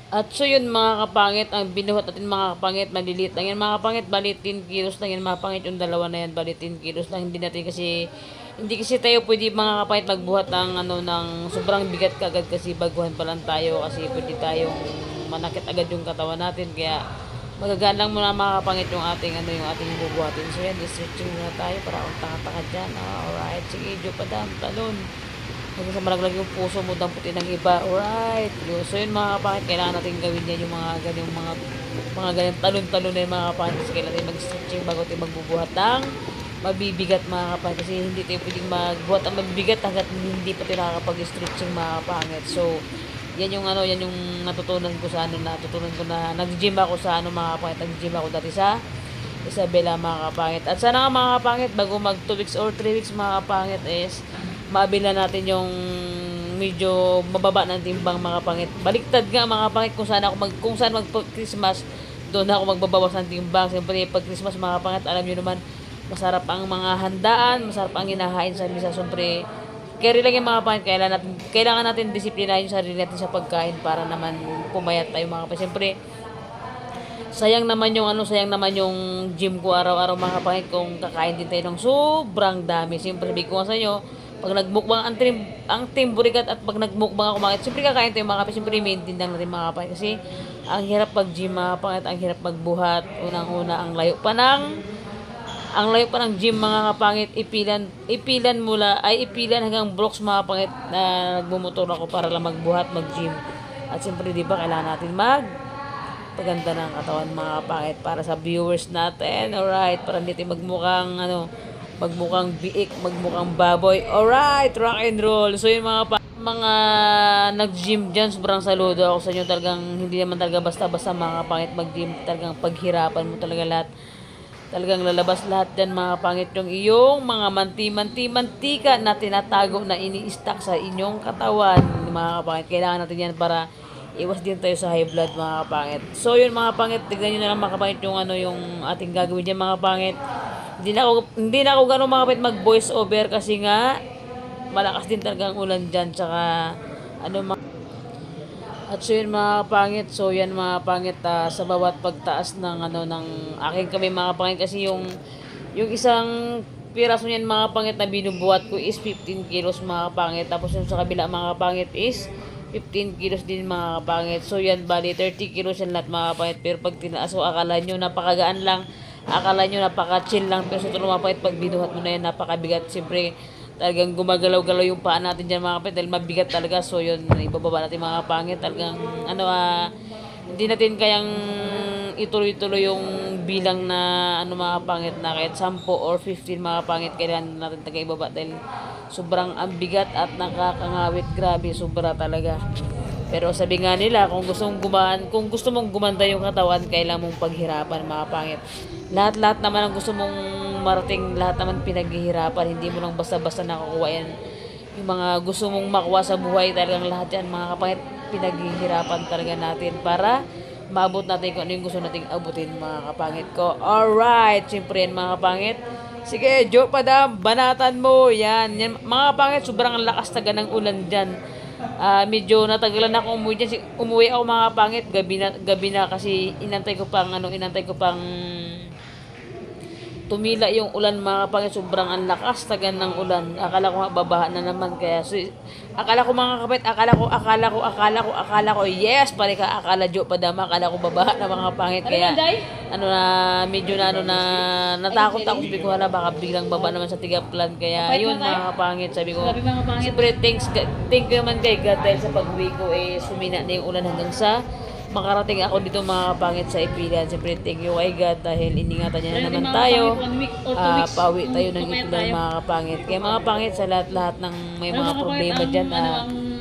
At so yun mga kapangit, ang binuhat natin mga kapangit, maliliit lang yan mga kapangit, bali 10 kilos lang yan mga kapangit, yung dalawa na yan, bali 10 kilos lang, hindi kasi tayo pwede mga kapangit magbuhat ng ng sobrang bigat kagad kasi baguhan pa lang tayo kasi pwede tayong manakit agad yung katawan natin, kaya magagaan lang muna mga kapangit yung ating yung ating bubuhatin. So yan, stretching muna tayo para kung taka-taka dyan. Alright, sige, jo padam, talon. Huwag sa malaglag yung puso mo, damputin ng iba. Alright. So yun mga kapangit, kailangan natin gawin yan yung mga ganyang ganyang talon-talon na yung mga kapangit. Kasi kailangan natin mag-stretching bago tayo magbubuhat ng mabibigat mga kapangit. Kasi hindi tayo pwedeng magbuhat ang mabibigat hanggat hindi pa tayo nakakapag-stretching mga kapangit. So, yan yung yan yung natutunan ko natutunan ko na nag-gym ako sa mga kapangit. Nag-gym ako dati sa Isabela mga kapangit. At sana nga mga kapangit, bago mag 2 weeks or 3 weeks mga kapangit is mabila natin yung medyo mababa ng timbang mga pangit. Baliktad nga mga pangit kung saan mag Christmas, doon ako magbabawas ng timbang. Siyempre pag Christmas mga pangit, alam niyo naman, masarap ang mga handaan, masarap ang hinahain sa misa. Siyempre carry lang yung mga pangit, kailangan natin disiplinahin yung sarili natin sa pagkain para naman pumayat tayo mga pangit. Siyempre sayang naman yung gym ko araw-araw mga pangit kung kakain din tayo ng sobrang dami. Siyempre sabi ko nga sa inyo, pag nagmukbang ang team Burikat at pag nagmukbang ako mga siyempre kakain tayo mga kapit, siyempre maintain lang natin mga kapit kasi ang hirap pag gym mga kapit, ang hirap magbuhat, unang-una ang layo pa ng gym mga kapangit, ipilan mula ay ipilan hanggang blocks mga kapangit na nagmumotor ako para lang magbuhat, mag-gym. At siyempre di ba kailangan natin paganda ng katawan mga kapangit para sa viewers natin. Alright, para hindi tayo magmukhang biik, magmukhang baboy. Alright, rock and roll. So yung mga nag-gym dyan, sobrang saludo ako sa inyo. Talagang hindi naman talaga basta-basta mga pangit mag-gym. Talagang paghirapan mo talaga lahat. Talagang lalabas lahat dyan mga pangit yung iyong mga mantika na tinatago na ini-stack sa inyong katawan mga kapangit. Kailangan natin yan para iwas din tayo sa high blood mga kapangit. So yun mga pangit, tignan nyo na lang mga kapangit yung yung ating gagawin dyan mga pangit. Hindi na ako gano'ng makapit mag voice over kasi nga malakas din talaga ang ulan diyan, tsaka mga at so yun mga pangit. So yan mga pangit, sa bawat pagtaas ng aking kamay mga pangit kasi yung isang piraso niyan mga pangit na binubuhat ko is 15 kilos mga pangit, tapos yung sa kabila mga pangit is 15 kilos din mga pangit. So yan bali 30 kilos yan lahat mga pangit, pero pag tinaas mo akala nyo napakagaan lang. Akala nyo napaka-chill lang, pero sa tulong mapakit pag binuhat mo na yan, napakabigat. Siyempre, talagang gumagalaw-galaw yung paa natin dyan mga kapit dahil mabigat talaga. So yun, ibababa natin mga pangit. Talagang, hindi natin kayang ituloy-tuloy yung bilang na mga pangit na kahit 10 or 15 mga pangit. Kailangan natin taga ibaba dahil sobrang ambigat at nakakangawit. Grabe, sobra talaga. Pero sabi nga nila, kung gusto mong gumanda yung katawan, kailangan mong paghirapan mga pangit. Lahat-lahat naman ang gusto mong marating, lahat naman pinaghihirapan. Hindi mo lang basta-basta nakukuha yan. Yung mga gusto mong makuha sa buhay, talagang lahat yan mga kapangit, pinaghihirapan talaga natin para maabot natin kung ano yung gusto nating abutin mga kapangit ko. Alright, siyempre yan mga kapangit. Sige, joke padam, banatan mo. Yan mga kapangit, sobrang lakas taga ng ulan dyan. Medyo natagalan ako umuwi dyan. Umuwi ako mga pangit, gabi na kasi inantay ko pang tumila yung ulan mga kapangit. Sobrang ang lakas tagan ng ulan. Akala ko babaha na naman, kaya akala ko mga kapit, akala ko yes, pare ka, akala jo pa dama, akala ko babaha na mga pangit, kaya medyo natakot ako, sabi ko hala baka biglang baba naman sa tigaplan, kaya yun mga kapangit, sabi ko siyempre thank you naman kay God dahil sa pag-uwi ko sumina na yung ulan hanggang sa makarating ako dito mga kapangit sa Ipilan. Siyempre thank you kay God dahil iningatan niya na naman tayo. Pauwi tayo ng Ipilan mga kapangit. Kaya mga kapangit, sa lahat-lahat ng may mga problema dyan,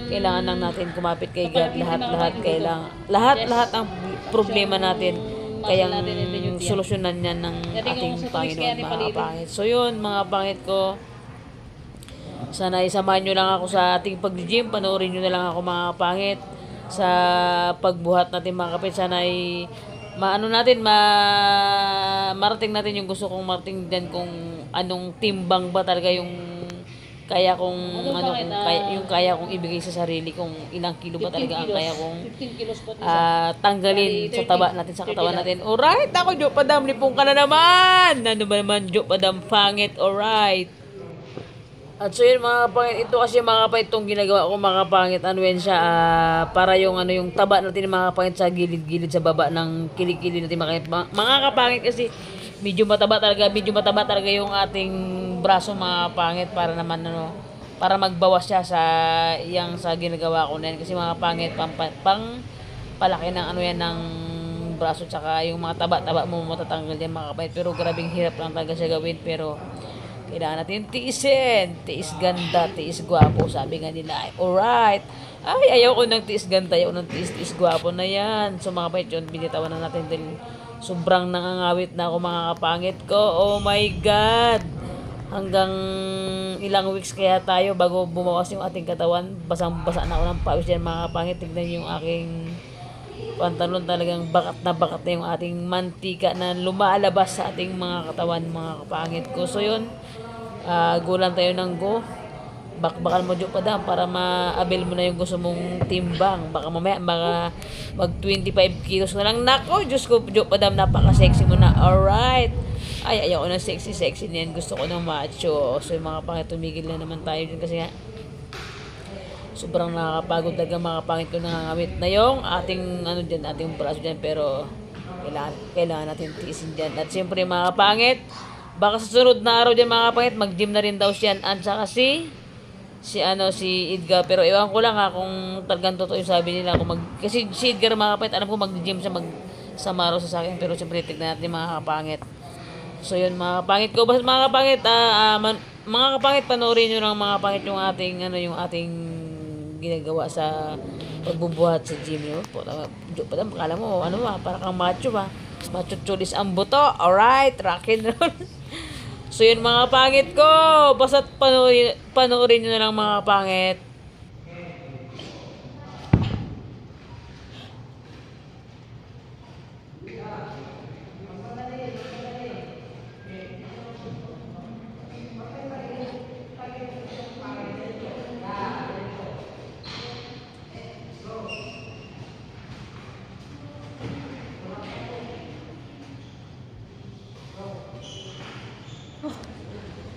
kailangan lang natin kumapit kay God. Lahat ng problema natin, kayang solusyonan niya ng ating Panginoon mga kapangit. So yun mga kapangit ko, sana isamahan nyo lang ako sa ating pag-gym. Panoorin nyo na lang ako mga kapangit sa pagbuhat natin mga kapit. Sana ay marating natin yung gusto kong marating dyan, kung anong timbang ba talaga yung kaya kong yung kaya kong ibigay sa sarili kung ilang kilo ba talaga ang kaya kong 15 kilos pa tanggalin sa taba natin, sa katawan natin. Alright, ako Jo Padam, lipong ka na naman. Ano ba naman Jo Padam, pangit. Alright. At so yun mga kapangit, ito kasi mga kapangit itong ginagawa ko mga kapangit, ano yan siya, para yung ano yung taba natin mga kapangit sa gilid-gilid sa baba ng kilikili natin mga kapangit kasi medyo mataba talaga yung ating braso mga kapangit para naman ano, para magbawas siya sa ginagawa ko na yan kasi mga kapangit pang palaki ng ano yan ng braso tsaka yung mga taba mo matatanggal yan mga kapangit pero grabing hirap lang talaga siya gawin pero kailangan natin tiisin. Tiis ganda, tiis gwapo. Sabi nga nila, alright. Ay, ayaw ko ng tiis ganda. Ayaw ko ng tiis gwapo na yan. So mga kapatid yun, binitawan na natin dahil sobrang nangangawit na ako mga kapangit ko. Oh my God! Hanggang ilang weeks kaya tayo bago bumawas yung ating katawan. Basang-basa na ako ng pawis yan mga kapangit. Tignan yung aking pantalon talagang bakat na yung ating mantika na lumalabas sa ating mga katawan mga kapangit ko. So yun, gulan tayo ng go. Bakbakan mo Jo Padam para ma-avail mo na yung gusto mong timbang. Baka mamaya mag 25 kilos na lang. Nako, Diyos ko Jo Padam, napaka-sexy mo na. Alright. Ay, ayaw ko ng sexy niyan. Gusto ko ng macho. So yung mga kapangit, tumigil na naman tayo dun kasi nga sobrang nakakapagod talaga mga kapangit ko nangangawit na yung ating ano dyan, ating braso dyan pero kailangan natin tiisin dyan. At siyempre mga kapangit, baka sa sunod na araw dyan mga kapangit, mag-gym na rin daw siya at saka si Edgar pero ewan ko lang kung talagang totoo yung sabi nila kasi si Edgar mga kapangit, alam ko mag-gym siya magsama raw sa akin pero siyempre tignan natin mga kapangit. So yun mga kapangit ko, basta mga kapangit mga kapangit, panoorin nyo lang mga kapangit yung ating ginagawa sa pagbubuhat sa gym yun. Padam, akala mo, para kang macho ba? Macho chulis ang buto. Alright, rock and roll. So yun mga pangit ko. Basta panoorin nyo na lang mga pangit.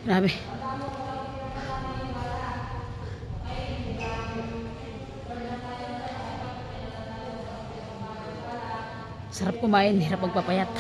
Grabe. Sarap kumain, hirap magpapayat.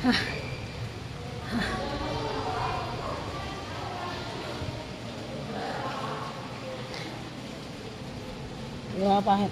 Di ba pangit?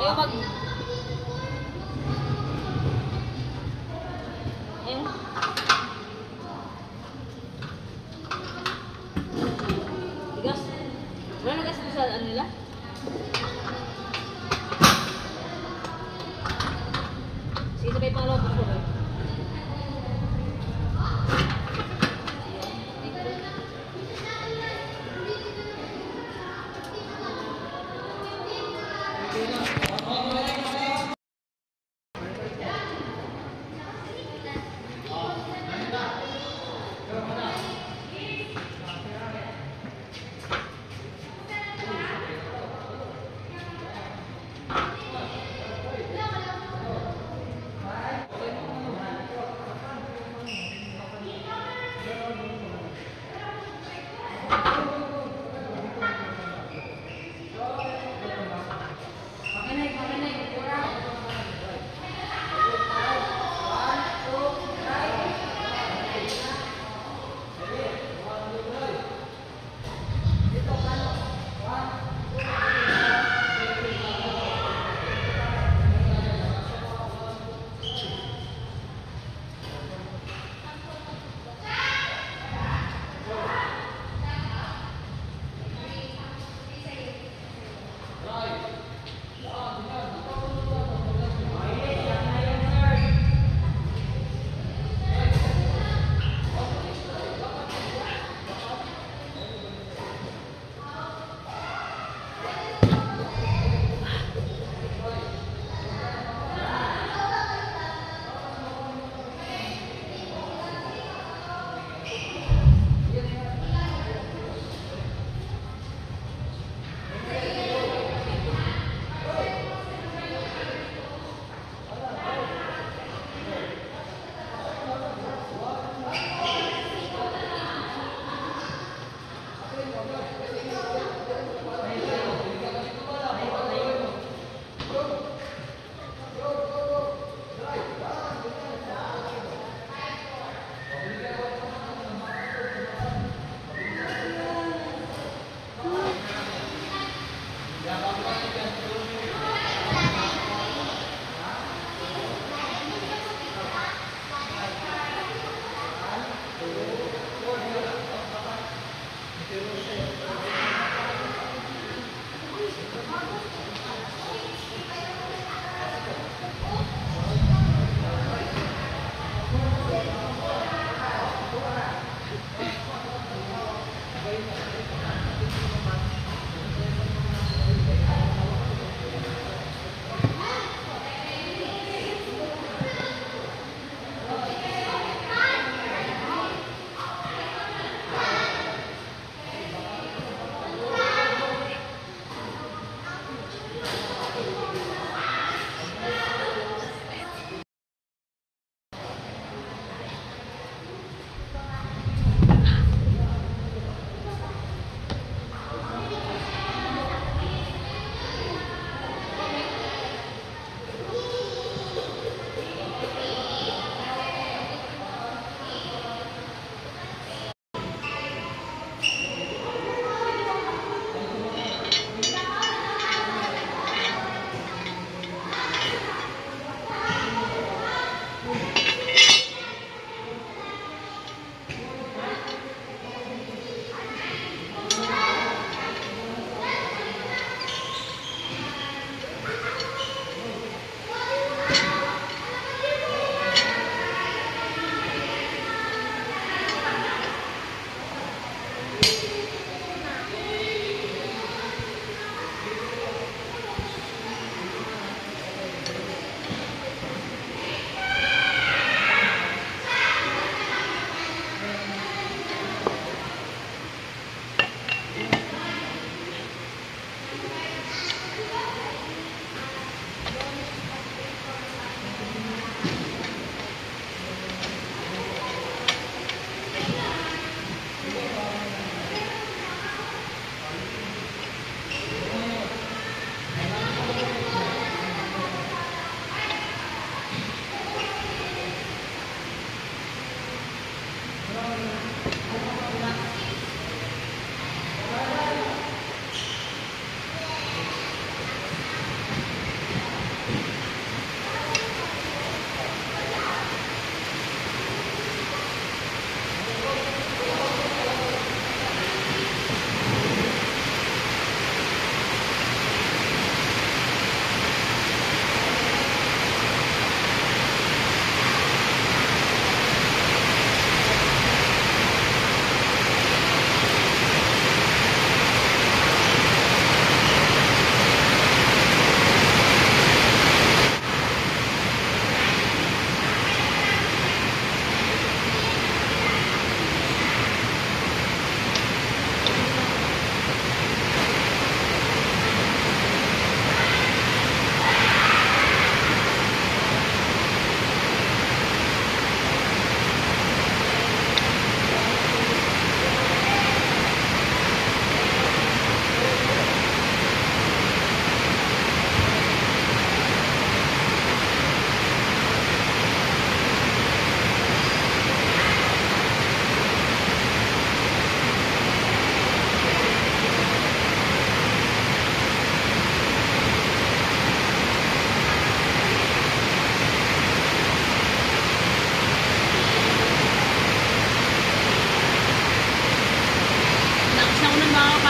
Ayaw mag... Ayaw. Tigas. Wala na kasi sa ano nila? Sige, sabay pang loob ko.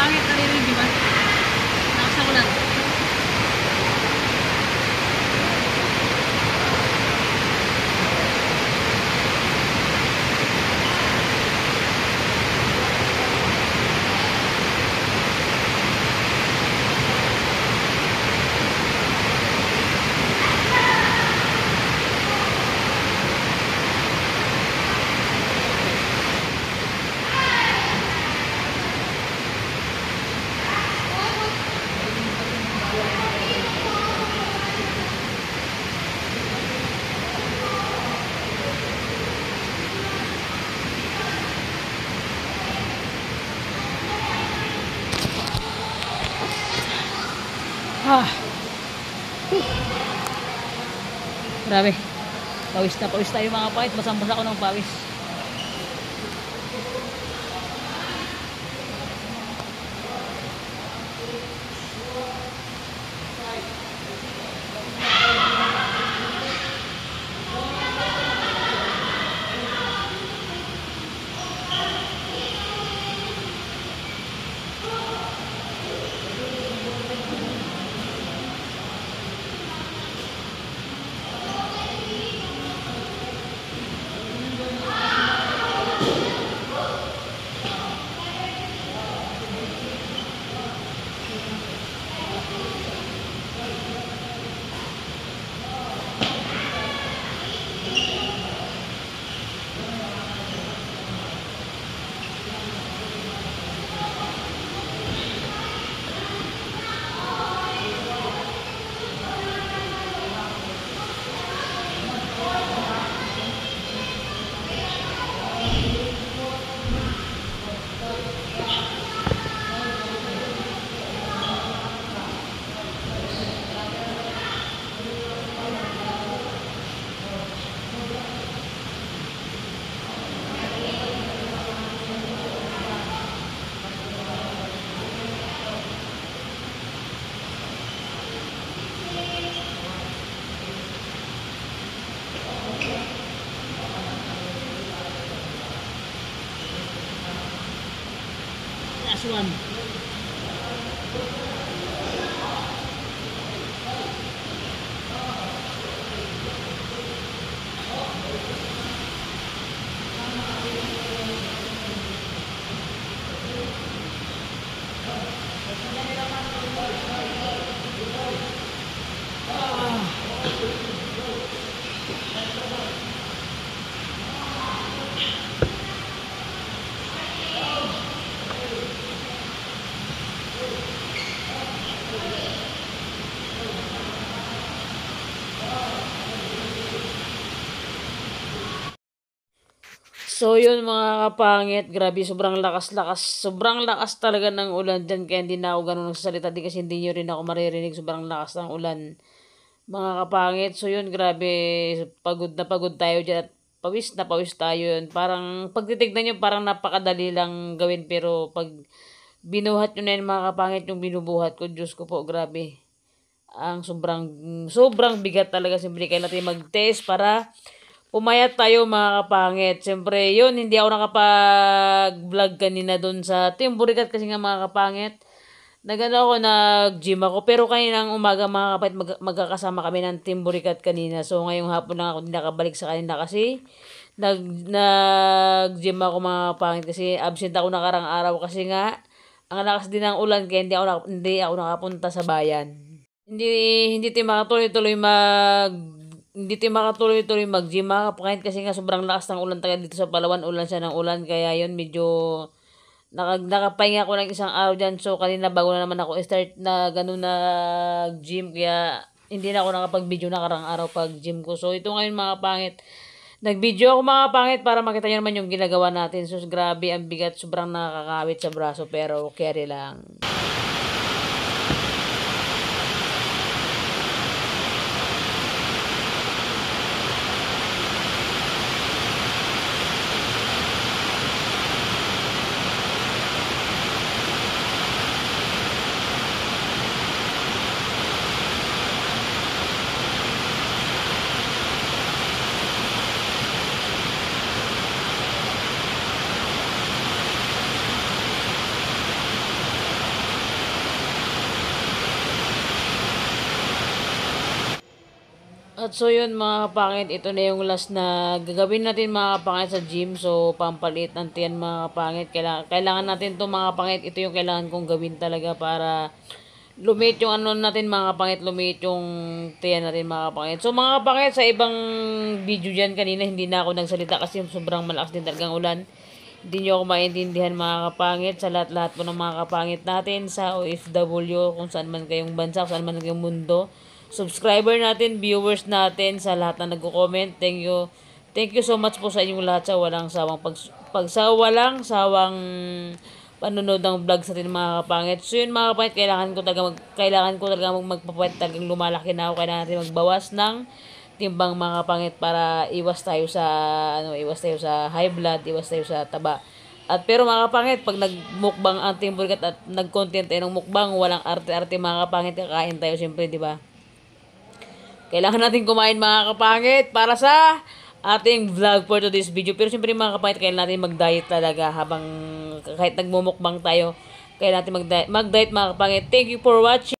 pangit na rin, di ba? Nakasa ko lang. Ah. Grabe. Pawis na pawis tayo mga kapatid. Basang-basa ako ng pawis. Last one. So yun mga kapangit, grabe sobrang lakas talaga ng ulan dyan kaya hindi na ako ganun nagsasalita di kasi hindi nyo rin ako maririnig, sobrang lakas ng ulan mga kapangit. So yun grabe, pagod na pagod tayo dyan at pawis na pawis tayo yun. Parang pagtitignan nyo parang napakadali lang gawin pero pag binuhat nyo na yun mga kapangit yung binubuhat ko, Diyos ko po grabe. Ang sobrang bigat talaga, siyempre kailangan natin mag-test para pumayat tayo mga kapangit. Siyempre, yun, hindi ako nakapag-vlog kanina doon sa Team Burikat kasi nga mga kapangit. Nag-gym ako. Pero kaninang umaga mga kapangit, magkakasama kami ng Team Burikat kanina. So, ngayong hapon lang ako nakabalik sa kanila kasi nag-gym ako mga kapangit kasi absent ako nakarang araw kasi nga ang lakas din ng ulan kaya hindi ako nakapunta sa bayan. Hindi tayo makatuloy-tuloy mag-gym mga kapangit kasi nga sobrang lakas ng ulan tayo dito sa Palawan, ulan siya ng ulan kaya yun medyo nakapahinga ko ng isang araw dyan. So kanina bago na naman ako start na ganun na gym kaya hindi na ako nakapag-video nakarang araw pag gym ko. So ito ngayon mga kapangit, nag-video ako mga kapangit para makita nyo naman yung ginagawa natin. So grabe ang bigat, sobrang nakakawit sa braso pero carry lang. At so yun mga kapangit, ito na yung last na gagawin natin mga kapangit sa gym. So pampalit ng tiyan mga kapangit. Kailangan natin to mga kapangit. Ito yung kailangan kong gawin talaga para lumit yung ano natin mga kapangit. Lumit yung tiyan natin mga kapangit. So mga kapangit, sa ibang video dyan kanina hindi na ako nagsalita kasi sobrang malakas din talagang ulan. Hindi nyo ako maintindihan mga kapangit. Sa lahat-lahat po ng mga kapangit natin sa OFW, kung saan man kayong bansa, kung saan man kayong mundo, subscriber natin, viewers natin, sa lahat na nagko-comment. Thank you. Thank you so much po sa inyong lahat sa walang sawang walang sawang panonood ng vlog sa atin mga kapangit. So yun mga kapangit, kailangan ko talaga magpapawet, talagang lumalaki na ako. Kailangan natin magbawas ng timbang mga kapangit para iwas tayo sa high blood, iwas tayo sa taba. At pero mga kapangit, pag nagmukbang ang Team Burgat at nag-content tayo ng mukbang, walang arte-arte mga kapangit, kakain tayo siyempre, di ba? Kailangan natin kumain mga kapangit para sa ating vlog for today's video. Pero siyempre mga kapangit, kailangan natin mag-diet talaga habang kahit nagmumukbang tayo. Kailangan natin mag-diet mga kapangit. Thank you for watching.